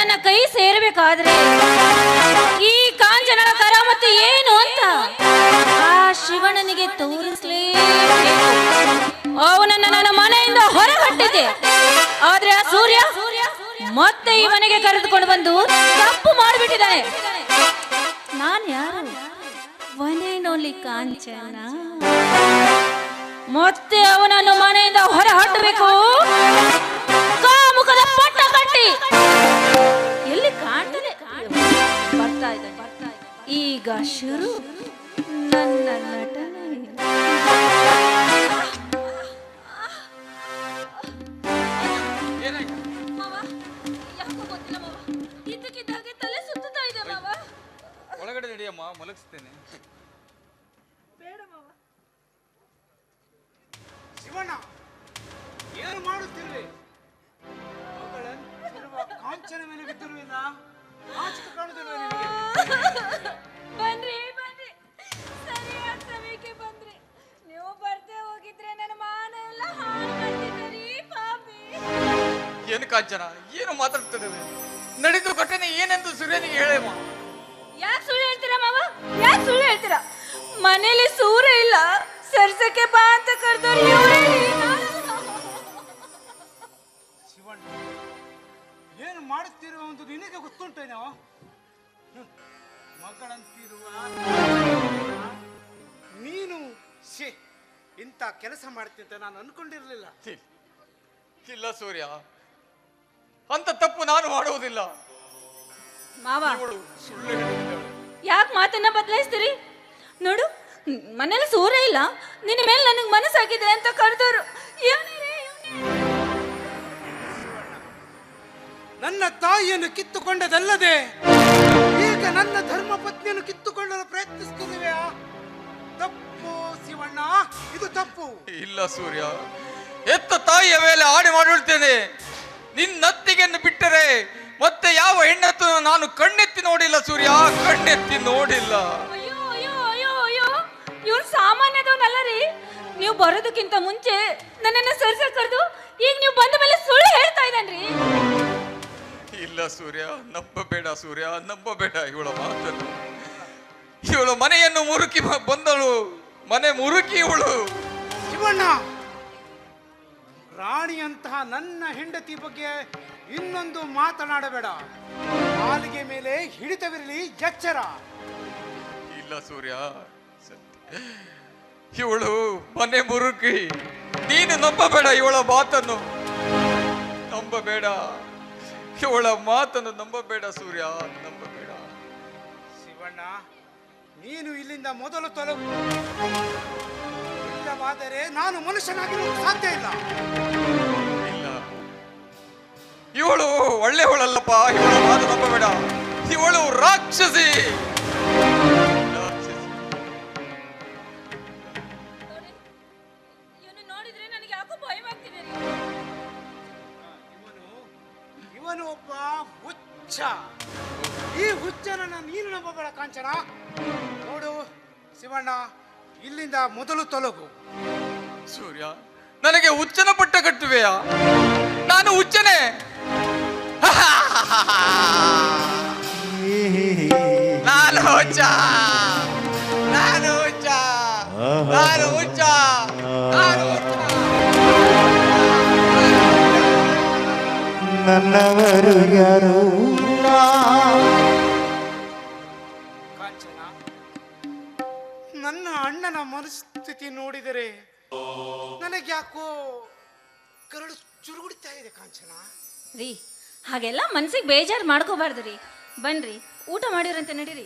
ನನ್ನ ಕೈ ಸೇರಬೇಕಾದ್ರೆ ಈ ಕಾಂಚನಳ ಕರಾಮತಿ ಏನು ಅಂತ ಆ ಶಿವಣ್ಣನಿಗೆ ತೋರಿಸ್ಲೇಬೇಕು. ಅವನನ್ನ ನನ್ನ ಮನೆಯಿಂದ ಹೊರಗಟ್ಟಿದ್ದೆ, ಆದ್ರೆ ಆ ಸೂರ್ಯ ಮತ್ತೆ ಈ ಮನೆಗೆ ಕರೆದುಕೊಂಡು ಬಂದು ತಪ್ಪು ಮಾಡಿಬಿಟ್ಟಿದ್ದಾನೆ. ನಾನು ಯಾರು? ಒನೇನೋಲಿ ಕಾಂಚನ. ಮತ್ತೆ ಅವನನ್ನು ಮನೆಯಿಂದ ಹೊರ ಹಾಕಬೇಕು. ಕಾಮುಕದ ಪಟ್ಟ ಕಟ್ಟಿ ಎಲ್ಲಿ ಕಾಣ್ತಾನೆ ಬರ್ತಾ ಇದ್ದಾನೆ. ಈಗ ಶುರು ನನ್ನ ನಟನೆ. ಒಳಗಡೆ ನಡೆಯಮ್ಮ, ಮಲಗಿಸ್ತೇನೆ. ಬೇಡ ಮಾವ. ಶಿವಣ್ಣ, ಏನು ಮಾಡುತ್ತಿರುವೆ? ಕಾಂಚನ ಮೇಲೆ ಬಿದ್ದಿರುವಿಲ್ಲ, ಆಚೆ ಕಾಣುತ್ತಿರುವೆ ನಿನಗೆ. ಬನ್ರಿ ಬನ್ರಿ, ಸರಿಯಾದ ಸಮಯಕ್ಕೆ ಬಂದ್ರಿ. ನೀವು ಬರ್ದೇ ಹೋಗಿದ್ರೆ ನನ್ನ ಮಾನ ಎಲ್ಲ ಹಾಳು ಮಾಡ್ತಿದ್ದೀರಿ ಪಾಪಿ. ಏನು ಕಾಂಚನ, ಏನು ಮಾತಾಡ್ತಿದ್ದೇವೆ? ನಡೆದು ಘಟನೆ ಏನೆಂದು ಸೂರ್ಯನಿಗೆ ಹೇಳೇಮ್ಮ. ಯಾಕೆ ಸುಳ್ಳು ಹೇಳ್ತೀರಾ ಮಾವ? ಯಾಕೆ ಸುಳ್ಳು ಹೇಳ್ತೀರಾ? ಮನೇಲಿ ಸೂರ್ಯ ಇಲ್ಲ, ಸರ್ಸಕ್ಕೆ ಬಾ ಅಂತ ಕರೆದವ್ರು ಇವರೇ. ಶಿವಣ್ಣ, ಏನು ಮಾಡುತ್ತಿರುವ ಒಂದು ನಿನಗೆ ಗೊತ್ತುಂಟೇನೋ? ಮಗಳಂತಿರುವ ನೀನು ಇಂಥ ಕೆಲಸ ಮಾಡ್ತಿದ್ದ ನಾನು ಅನ್ಕೊಂಡಿರ್ಲಿಲ್ಲ. ಇಲ್ಲ ಸೂರ್ಯ, ಅಂತ ತಪ್ಪು ನಾನು ಮಾಡುವುದಿಲ್ಲ. ಮಾವ, ಸುಳ್ಳು ಹೇಳಿದ್ದಾಳೆ. ಯಾಕೆ ಮಾತನ್ನ ಬದಲಾಯಿಸ್ತೀರಿ? ನೋಡು, ಮನೇಲಿ ಸೂರ್ಯ ಇಲ್ಲ, ನಿನ್ನ ಮೇಲೆ ನನಗೆ ಮನಸ್ಸಾಗಿದೆ ಅಂತ ಕರೆದವರು. ನನ್ನ ತಾಯಿಯನ್ನು ಕಿತ್ತುಕೊಂಡದಲ್ಲದೆ ಈಗ ನನ್ನ ಧರ್ಮ ಪತ್ನಿಯನ್ನು ಕಿತ್ತುಕೊಳ್ಳಲು ಪ್ರಯತ್ನಿಸುತ್ತಿರುವೆಯಾ? ತಪ್ಪು ಶಿವಣ್ಣ, ಇದು ತಪ್ಪು. ಇಲ್ಲ ಸೂರ್ಯ, ಎತ್ತ ತಾಯಿಯ ಮೇಲೆ ಆಣೆ ಮಾಡಿಬಿಡ್ತೇನೆ. ನಿನ್ನತ್ತಿಗೆನ್ನು ಬಿಟ್ಟರೆ ಮತ್ತೆ ಯಾವ ಹೆಣ್ಣತ್ತು ನಾನು ಕಣ್ಣೆತ್ತಿ ನೋಡಿಲ್ಲ ಸೂರ್ಯ, ಕಣ್ಣೆತ್ತಿ ನೋಡಿಲ್ಲ. ಅಯ್ಯೋ ಅಯ್ಯೋ ಅಯ್ಯೋ ಅಯ್ಯೋ, ಇವ್ರು ಸಾಮಾನ್ಯದವನಲ್ಲ ರೀ. ನೀವು ಬರೋದಕ್ಕಿಂತ ಮುಂಚೆ ನನ್ನನ್ನ ಸರ್ಸ ಕರೆದು ಈಗ ನೀವು ಬಂದ ಮೇಲೆ ಸುಳ್ಳು ಹೇಳ್ತಾ ಇದ್ದಾನ್ರಿ. ಇಲ್ಲ ಸೂರ್ಯ, ನಂಬಬೇಡ ಸೂರ್ಯ, ನಂಬಬೇಡ ಇವಳ ಮಾತನ್ನು. ಇವಳು ಮನೆಯನ್ನು ಮುರುಕಿ ಬಂದಳು, ಮನೆ ಮುರುಕಿ ಇವಳು. ಶಿವಣ್ಣ, ರಾಣಿಯಂತಹ ನನ್ನ ಹೆಂಡತಿ ಬಗ್ಗೆ ಇನ್ನೊಂದು ಮಾತನಾಡಬೇಡ. ನಾಲಿಗೆ ಮೇಲೆ ಹಿಡಿತವಿರಲಿ, ಎಚ್ಚರ. ಇಲ್ಲ ಸೂರ್ಯ, ಇವಳು ಮನೆ ಮುರುಕಿ. ನೀನು ನಂಬಬೇಡ ಇವಳ ಮಾತನ್ನು, ನಂಬಬೇಡ ಇವಳ ಮಾತನ್ನು, ನಂಬಬೇಡ ಸೂರ್ಯ, ನಂಬಬೇಡ. ಶಿವಣ್ಣ, ನೀನು ಇಲ್ಲಿಂದ ಮೊದಲು ತೊಲಗು. ಇಲ್ಲವಾದರೆ ನಾನು ಮನುಷ್ಯನಾಗಿರಲು ಸಾಧ್ಯ ಇಲ್ಲ. ಇಲ್ಲ, ಇವಳು ಒಳ್ಳೆಯವಳಲ್ಲಪ್ಪ, ಇವಳ ಮಾತು ನಂಬಬೇಡ. ಇವಳು ರಾಕ್ಷಸಿ. ನೋಡಿದ್ರೆ ನನಗೆ ಯಾಕೋ ಭಯವಾಗ್ತಿದೆ. ಇವನು ಒಬ್ಬ ಹುಚ್ಚ. ಈ ಹುಚ್ಚನನ್ನ ನೀನು ನಂಬಬೇಡ ಕಾಂಚನ. ನೋಡು ಶಿವಣ್ಣ, ಇಲ್ಲಿಂದ ಮೊದಲು ತೊಲಗು. ಸೂರ್ಯ, ನನಗೆ ಹುಚ್ಚನ ಪಟ್ಟ ಕಟ್ಟುವೆಯಾ? ನಾನು ಹುಚ್ಚನೇ? ನಾನು ಹುಚ್ಚ, ನಾನು ಹುಚ್ಚ, ನಾನು ಹುಚ್ಚ, ನಾನು ಹುಚ್ಚ. ನನ್ನವರು ಯಾರು? ಕಾಂಚನ, ನನ್ನ ಅಣ್ಣನ ಮನಸ್ಥಿತಿ ನೋಡಿದರೆ ನನಗೆ ಯಾಕೋ ಕರಳು ಚುರುಗುಡ್ತಾ ಇದೆ ಕಾಂಚನ. ರೀ, ಹಾಗೆಲ್ಲ ಮನ್ಸಿಗೆ ಬೇಜಾರು ಮಾಡ್ಕೋಬಾರ್ದು ರೀ. ಬನ್ರಿ, ಊಟ ಮಾಡಿರಂತೆ ನಡೀರಿ.